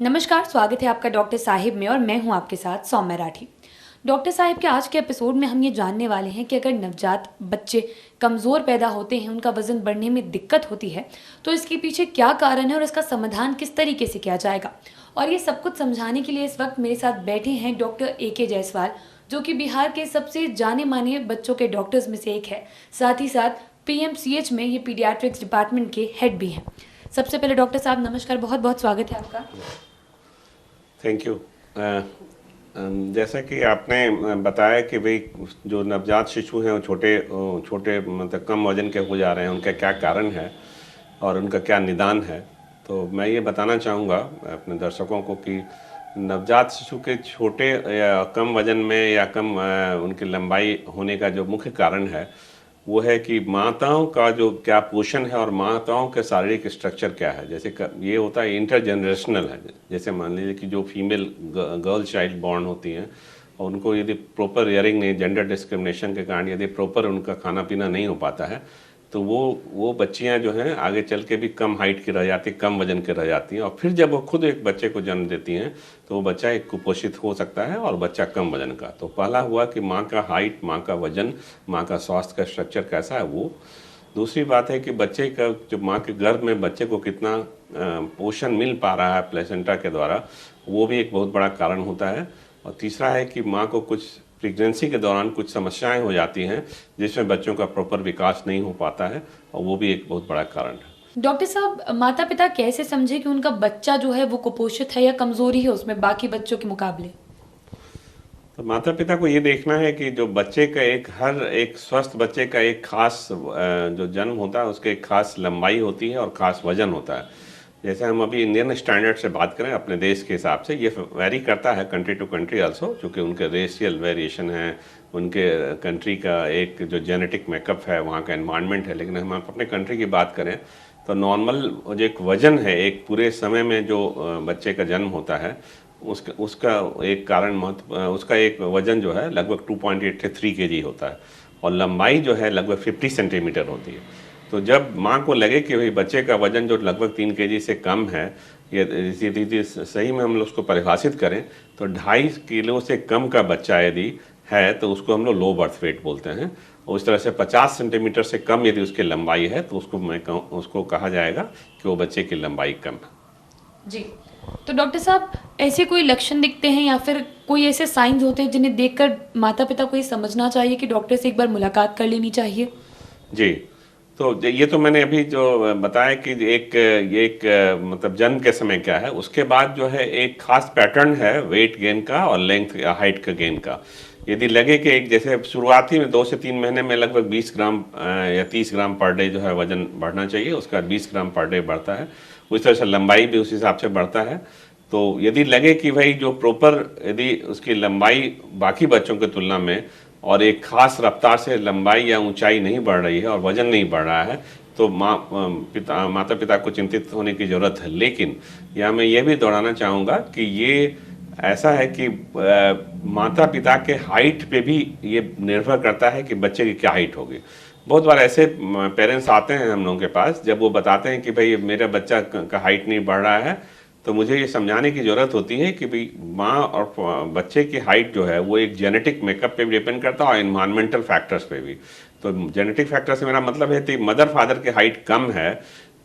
नमस्कार, स्वागत है आपका डॉक्टर साहिब में और मैं हूं आपके साथ सौम्य राठी। डॉक्टर साहिब के आज के एपिसोड में हम ये जानने वाले हैं कि अगर नवजात बच्चे कमज़ोर पैदा होते हैं, उनका वज़न बढ़ने में दिक्कत होती है, तो इसके पीछे क्या कारण है और इसका समाधान किस तरीके से किया जाएगा। और ये सब कुछ समझाने के लिए इस वक्त मेरे साथ बैठे हैं डॉक्टर AK जायसवाल, जो कि बिहार के सबसे जाने माने बच्चों के डॉक्टर्स में से एक है। साथ ही साथ PMCH में ये पीडियाट्रिक्स डिपार्टमेंट के हेड भी हैं। सबसे पहले डॉक्टर साहब नमस्कार, बहुत बहुत स्वागत है आपका। Thank you. जैसा कि आपने बताया कि भाई जो नवजात शिशु हैं वो छोटे छोटे मतलब कम वजन के हो जा रहे हैं, उनका क्या कारण है और उनका क्या निदान है। तो मैं ये बताना चाहूँगा अपने दर्शकों को कि नवजात शिशु के छोटे या कम वजन में या कम उनकी लंबाई होने का जो मुख्य कारण है वो है कि माताओं का जो क्या पोषण है और माताओं के शारीरिक स्ट्रक्चर क्या है। जैसे ये होता है इंटरजनरेशनल है। जैसे मान लीजिए कि जो फीमेल गर्ल चाइल्ड बॉर्न होती हैं और उनको यदि प्रॉपर रियरिंग नहीं, जेंडर डिस्क्रिमिनेशन के कारण यदि प्रॉपर उनका खाना पीना नहीं हो पाता है तो वो बच्चियां जो हैं आगे चल के भी कम हाइट की रह जाती, कम वजन के रह जाती हैं। और फिर जब वो खुद एक बच्चे को जन्म देती हैं तो वो बच्चा एक कुपोषित हो सकता है और बच्चा कम वजन का। तो पहला हुआ कि माँ का हाइट, माँ का वजन, माँ का स्वास्थ्य का स्ट्रक्चर कैसा है वो। दूसरी बात है कि बच्चे का जो माँ के गर्भ में बच्चे को कितना पोषण मिल पा रहा है प्लेसेंटा के द्वारा, वो भी एक बहुत बड़ा कारण होता है। और तीसरा है कि माँ को कुछ प्रेगनेंसी के दौरान कुछ समस्याएं हो जाती हैं जिसमें बच्चों का प्रॉपर विकास नहीं हो पाता है और वो भी एक बहुत बड़ा कारण है। डॉक्टर साहब, माता पिता कैसे समझे कि उनका बच्चा जो है वो कुपोषित है या कमजोरी है उसमें बाकी बच्चों के मुकाबले? तो माता पिता को ये देखना है कि जो बच्चे का हर एक स्वस्थ बच्चे का एक खास जो जन्म होता है उसके एक खास लंबाई होती है और खास वजन होता है। जैसे हम अभी इंडियन स्टैंडर्ड से बात करें अपने देश के हिसाब से, ये वेरी करता है कंट्री टू कंट्री आल्सो, क्योंकि उनके रेशियल वेरिएशन है, उनके कंट्री का एक जो जेनेटिक मेकअप है, वहाँ का एनवायरनमेंट है। लेकिन हम अपने कंट्री की बात करें तो नॉर्मल जो एक वजन है एक पूरे समय में जो बच्चे का जन्म होता है उसका एक कारण उसका एक वजन जो है लगभग 2.83 kg होता है और लंबाई जो है लगभग 50 सेंटीमीटर होती है। तो जब माँ को लगे कि भाई बच्चे का वजन जो लगभग 3 kg से कम है, यदि सही में हम लोग उसको परिभाषित करें तो 2.5 किलो से कम का बच्चा यदि है तो उसको हम लोग लो बर्थ वेट बोलते हैं। और इस तरह से 50 सेंटीमीटर से कम यदि उसकी लंबाई है तो उसको कहा जाएगा कि वो बच्चे की लंबाई कम है। जी, तो डॉक्टर साहब ऐसे कोई लक्षण दिखते हैं या फिर कोई ऐसे साइंस होते हैं जिन्हें देखकर माता पिता को ये समझना चाहिए कि डॉक्टर से एक बार मुलाकात कर लेनी चाहिए? जी, तो ये तो मैंने अभी जो बताया कि एक मतलब जन्म के समय क्या है, उसके बाद जो है एक खास पैटर्न है वेट गेन का और लेंथ या हाइट का गेन का। यदि लगे कि एक जैसे शुरुआती में 2 से 3 महीने में लगभग 20 ग्राम या 30 ग्राम पर डे जो है वजन बढ़ना चाहिए, उसके बाद 20 ग्राम पर डे बढ़ता है। उस तरह से लंबाई भी उस हिसाब से बढ़ता है। तो यदि लगे कि भाई जो प्रॉपर यदि उसकी लंबाई बाकी बच्चों की तुलना में और एक खास रफ्तार से लंबाई या ऊंचाई नहीं बढ़ रही है और वजन नहीं बढ़ रहा है तो माता पिता को चिंतित होने की ज़रूरत है। लेकिन यहाँ मैं ये भी दोहराना चाहूँगा कि ये ऐसा है कि माता पिता के हाइट पे भी ये निर्भर करता है कि बच्चे की क्या हाइट होगी। बहुत बार ऐसे पेरेंट्स आते हैं हम लोगों के पास जब वो बताते हैं कि भाई मेरा बच्चा का हाइट नहीं बढ़ रहा है, तो मुझे ये समझाने की ज़रूरत होती है कि भाई माँ और बच्चे की हाइट जो है वो एक जेनेटिक मेकअप पे भी डिपेंड करता है और इन्वायरमेंटल फैक्टर्स पे भी। तो जेनेटिक फैक्टर से मेरा मतलब है कि मदर फादर की हाइट कम है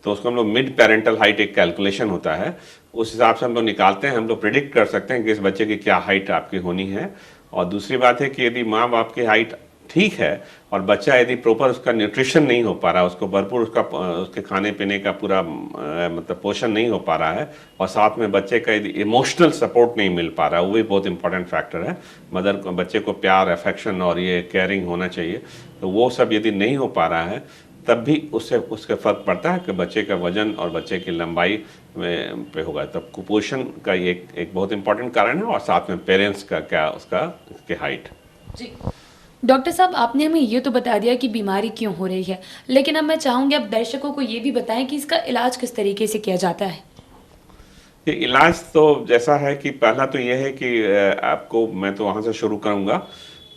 तो उसको हम लोग मिड पेरेंटल हाइट एक कैलकुलेशन होता है, उस हिसाब से हम लोग निकालते हैं, हम लोग प्रिडिक्ट कर सकते हैं कि इस बच्चे की क्या हाइट आपकी होनी है। और दूसरी बात है कि यदि माँ बाप की हाइट ठीक है और बच्चा यदि प्रॉपर उसका न्यूट्रिशन नहीं हो पा रहा, उसको भरपूर उसके खाने पीने का पूरा मतलब पोषण नहीं हो पा रहा है और साथ में बच्चे का यदि इमोशनल सपोर्ट नहीं मिल पा रहा है, वो भी बहुत इंपॉर्टेंट फैक्टर है। मदर को बच्चे को प्यार, अफेक्शन और ये केयरिंग होना चाहिए, तो वो सब यदि नहीं हो पा रहा है तब भी उसके फर्क पड़ता है कि बच्चे का वजन और बच्चे की लंबाई पे होगा। तब कुपोषण का एक बहुत इंपॉर्टेंट कारण है और साथ में पेरेंट्स का क्या उसकी हाइट। जी, डॉक्टर साहब आपने हमें ये तो बता दिया कि बीमारी क्यों हो रही है, लेकिन अब मैं चाहूँगी आप दर्शकों को ये भी बताएं कि इसका इलाज किस तरीके से किया जाता है। ये इलाज तो जैसा है कि पहला तो यह है कि आपको मैं तो वहाँ से शुरू करूँगा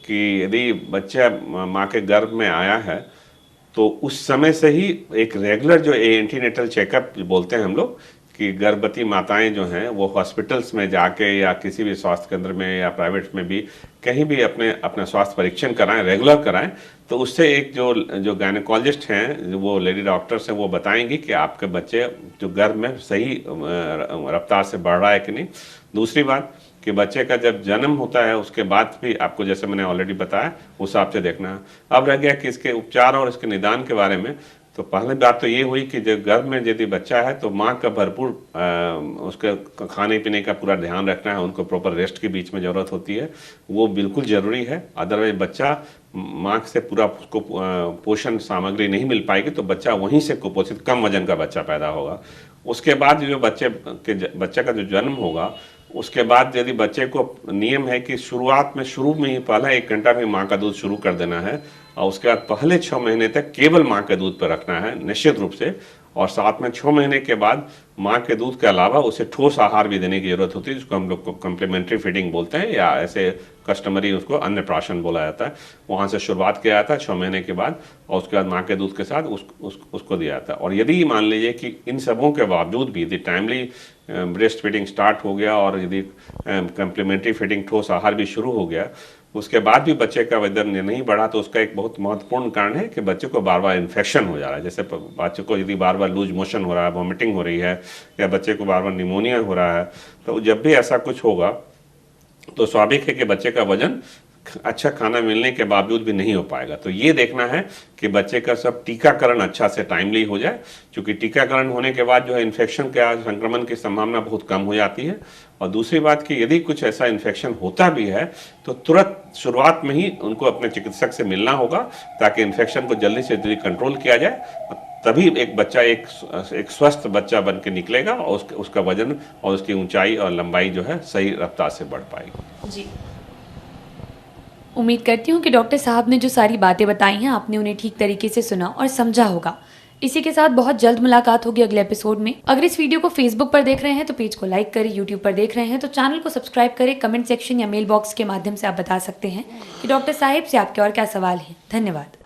कि यदि बच्चा माँ के गर्भ में आया है तो उस समय से ही एक रेगुलर जो एंटीनेटल चेकअप बोलते हैं हम लोग कि गर्भवती माताएं जो हैं वो हॉस्पिटल्स में जाके या किसी भी स्वास्थ्य केंद्र में या प्राइवेट में भी कहीं भी अपना स्वास्थ्य परीक्षण कराएं, रेगुलर कराएं, तो उससे एक जो गायनेकोलॉजिस्ट हैं, वो लेडी डॉक्टर्स हैं, वो बताएंगी कि आपके बच्चे जो गर्भ में सही रफ्तार से बढ़ रहा है कि नहीं। दूसरी बात कि बच्चे का जब जन्म होता है उसके बाद भी आपको, जैसे मैंने ऑलरेडी बताया, उस हिसाब से देखना है। अब रह गया कि इसके उपचार और इसके निदान के बारे में, तो पहली बात तो ये हुई कि जब गर्भ में यदि बच्चा है तो माँ का भरपूर उसके खाने पीने का पूरा ध्यान रखना है, उनको प्रॉपर रेस्ट की बीच में ज़रूरत होती है, वो बिल्कुल ज़रूरी है। अदरवाइज बच्चा माँ से पूरा उसको पोषण सामग्री नहीं मिल पाएगी तो बच्चा वहीं से कुपोषित, कम वजन का बच्चा पैदा होगा। उसके बाद जो बच्चे का जो जन्म होगा, उसके बाद यदि बच्चे को नियम है कि शुरू में ही पहला 1 घंटा में माँ का दूध शुरू कर देना है और उसके बाद पहले 6 महीने तक केवल माँ के दूध पर रखना है निश्चित रूप से, और साथ में 6 महीने के बाद माँ के दूध के अलावा उसे ठोस आहार भी देने की जरूरत होती है, जिसको हम लोग को कम्प्लीमेंट्री फीडिंग बोलते हैं, या ऐसे कस्टमरी उसको अन्नप्राशन बोला जाता है। वहाँ से शुरुआत किया जाता है 6 महीने के बाद, और उसके बाद माँ के दूध के साथ उसको दिया जाता है। और यदि मान लीजिए कि इन सबों के बावजूद भी यदि टाइमली ब्रेस्ट फीडिंग स्टार्ट हो गया और यदि कम्प्लीमेंट्री फीडिंग ठोस आहार भी शुरू हो गया, उसके बाद भी बच्चे का वजन नहीं बढ़ा, तो उसका एक बहुत महत्वपूर्ण कारण है कि बच्चे को बार बार इन्फेक्शन हो जा रहा है। जैसे बच्चे को यदि बार बार लूज मोशन हो रहा है, वॉमिटिंग हो रही है, या बच्चे को बार बार निमोनिया हो रहा है, तो जब भी ऐसा कुछ होगा तो स्वाभाविक है कि बच्चे का वजन अच्छा खाना मिलने के बावजूद भी नहीं हो पाएगा। तो ये देखना है कि बच्चे का सब टीकाकरण अच्छा से टाइमली हो जाए, क्योंकि टीकाकरण होने के बाद जो है इन्फेक्शन का संक्रमण की संभावना बहुत कम हो जाती है। और दूसरी बात कि यदि कुछ ऐसा इन्फेक्शन होता भी है तो तुरंत शुरुआत में ही उनको अपने चिकित्सक से मिलना होगा, ताकि इन्फेक्शन को जल्दी से जल्दी कंट्रोल किया जाए। तभी एक बच्चा एक स्वस्थ बच्चा बन के निकलेगा और उसका वजन और उसकी ऊंचाई और लंबाई जो है सही रफ्तार से बढ़ पाएगी। जी, उम्मीद करती हूँ कि डॉक्टर साहब ने जो सारी बातें बताई हैं आपने उन्हें ठीक तरीके से सुना और समझा होगा। इसी के साथ बहुत जल्द मुलाकात होगी अगले एपिसोड में। अगर इस वीडियो को फेसबुक पर देख रहे हैं तो पेज को लाइक करें, यूट्यूब पर देख रहे हैं तो चैनल को सब्सक्राइब करें। कमेंट सेक्शन या मेल बॉक्स के माध्यम से आप बता सकते हैं कि डॉक्टर साहिब से आपके और क्या सवाल हैं। धन्यवाद।